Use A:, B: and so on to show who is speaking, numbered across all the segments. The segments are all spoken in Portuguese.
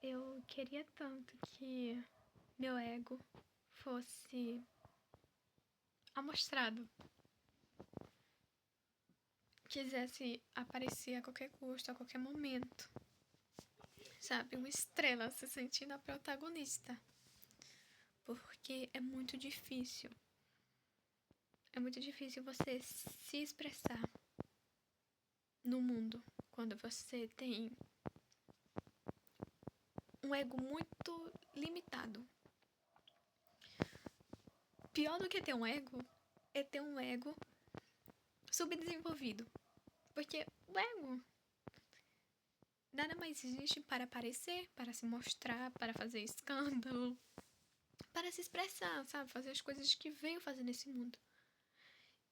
A: Eu queria tanto que meu ego fosse amostrado. Quisesse aparecer a qualquer custo, a qualquer momento. Sabe? Uma estrela se sentindo a protagonista. Porque é muito difícil. É muito difícil você se expressar no mundo quando você tem um ego muito limitado. Pior do que ter um ego é ter um ego subdesenvolvido. Porque o ego nada mais existe para aparecer, para se mostrar, para fazer escândalo, para se expressar, sabe? Fazer as coisas que veio fazer nesse mundo.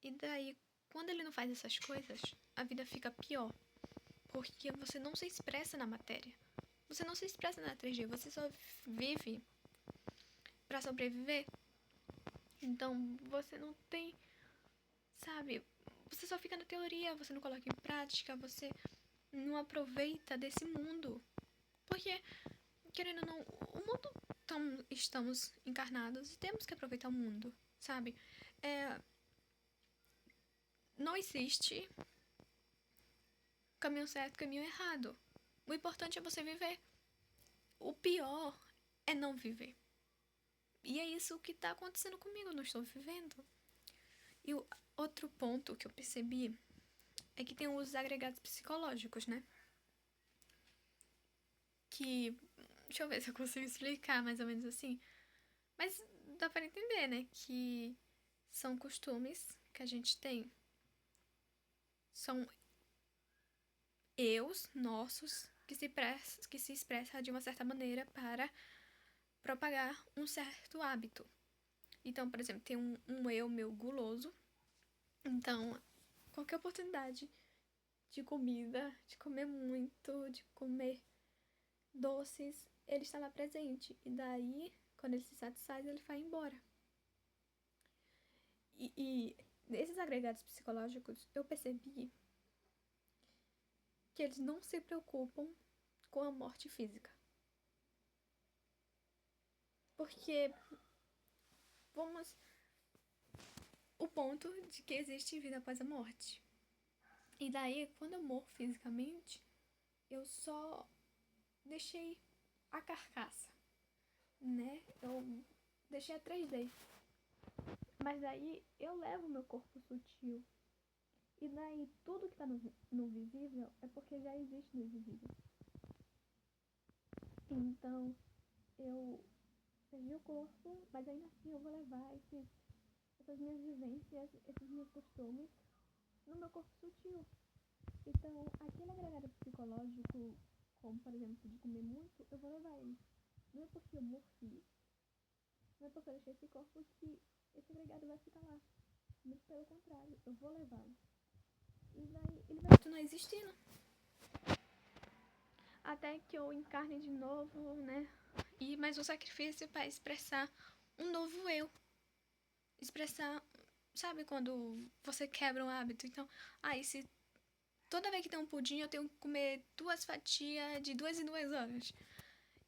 A: E daí, quando ele não faz essas coisas, a vida fica pior. Porque você não se expressa na matéria. Você não se expressa na 3D, você só vive para sobreviver. Então, você não tem, sabe? Você só fica na teoria, você não coloca em prática, você não aproveita desse mundo. Porque, querendo ou não, o mundo estamos encarnados e temos que aproveitar o mundo, sabe? Não existe caminho certo, caminho errado. O importante é você viver. O pior é não viver. E é isso que tá acontecendo comigo, eu não estou vivendo. E o outro ponto que eu percebi é que tem os agregados psicológicos, né? Que, deixa eu ver se eu consigo explicar mais ou menos assim. Mas dá para entender, né? Que são costumes que a gente tem. São eus nossos que se expressa de uma certa maneira para propagar um certo hábito. Então, por exemplo, tem um eu meu guloso. Então, qualquer oportunidade de comida, de comer muito, de comer doces, ele está lá presente. E daí, quando ele se satisfaz, ele vai embora. E nesses agregados psicológicos, eu percebi que eles não se preocupam com a morte física. Porque vamos o ponto de que existe vida após a morte. E daí, quando eu morro fisicamente, eu só deixei a carcaça, né? Eu deixei a 3D. Mas daí eu levo meu corpo sutil. E daí tudo que tá no visível é porque já existe no invisível. Então eu perdi o corpo, mas ainda assim eu vou levar essas minhas vivências, esses meus costumes no meu corpo sutil. Então, aquele agregado psicológico, como por exemplo de comer muito, eu vou levar ele. Não é porque eu morri, não é porque eu deixei esse corpo que esse agregado vai ficar lá. Muito pelo contrário, eu vou levá-lo. E daí ele vai continuar existindo. Até que eu encarne de novo, né? E mais um sacrifício para expressar um novo eu. Expressar, sabe quando você quebra um hábito? Então, se toda vez que tem um pudim eu tenho que comer 2 fatias de 2 em 2 horas.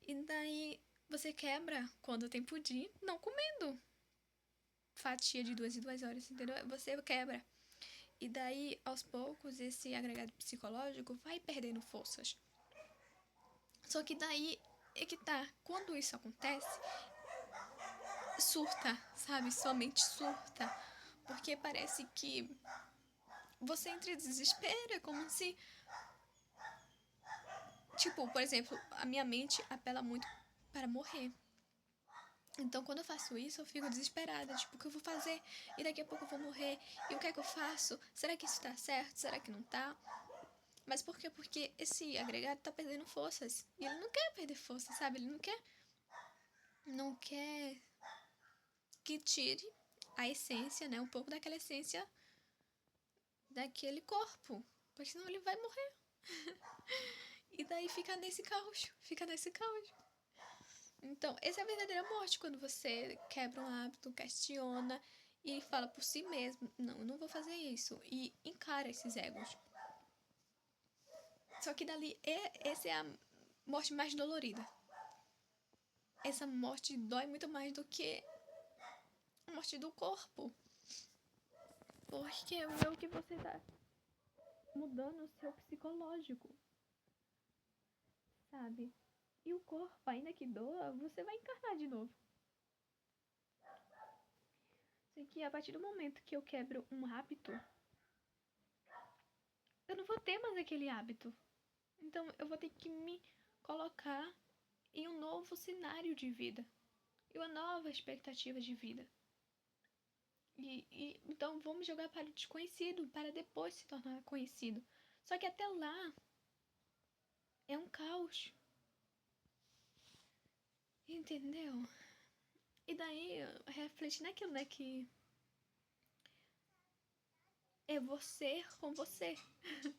A: E daí você quebra quando tem pudim não comendo fatia de 2 em 2 horas, entendeu? Você quebra. E daí, aos poucos, esse agregado psicológico vai perdendo forças. Só que daí é que tá. Quando isso acontece, surta, sabe? Sua mente surta. Porque parece que você entra em desespero. É como se... Tipo, por exemplo, a minha mente apela muito para morrer. Então, quando eu faço isso, eu fico desesperada. Tipo, o que eu vou fazer? E daqui a pouco eu vou morrer. E o que é que eu faço? Será que isso tá certo? Será que não tá? Mas por quê? Porque esse agregado tá perdendo forças. E ele não quer perder forças, sabe? Ele não quer que tire a essência, né? Um pouco daquela essência daquele corpo. Porque senão ele vai morrer. E daí fica nesse caos. Então, essa é a verdadeira morte, quando você quebra um hábito, questiona e fala por si mesmo, não, eu não vou fazer isso. E encara esses egos. Só que dali, essa é a morte mais dolorida. essa morte dói muito mais do que a morte do corpo. Porque é o que você tá mudando o seu psicológico, sabe? E o corpo, ainda que doa, você vai encarnar de novo. Sei que a partir do momento que eu quebro um hábito, eu não vou ter mais aquele hábito. Então eu vou ter que me colocar em um novo cenário de vida. E uma nova expectativa de vida. Então vamos jogar para o desconhecido, para depois se tornar conhecido. Só que até lá é um caos. Entendeu? E daí, reflete naquilo, né, que é você com você.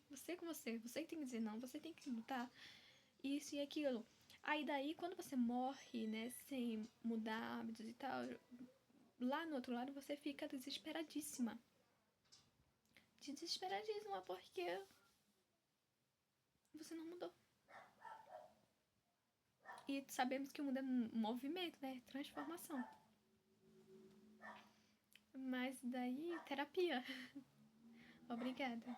A: Você com você. Você que tem que dizer não, você tem que lutar isso e aquilo. Aí daí, quando você morre, né, sem mudar hábitos e tal, lá no outro lado você fica desesperadíssima. Desesperadíssima porque você não mudou. E sabemos que o mundo é um movimento, né? Transformação. Mas daí, terapia. Obrigada.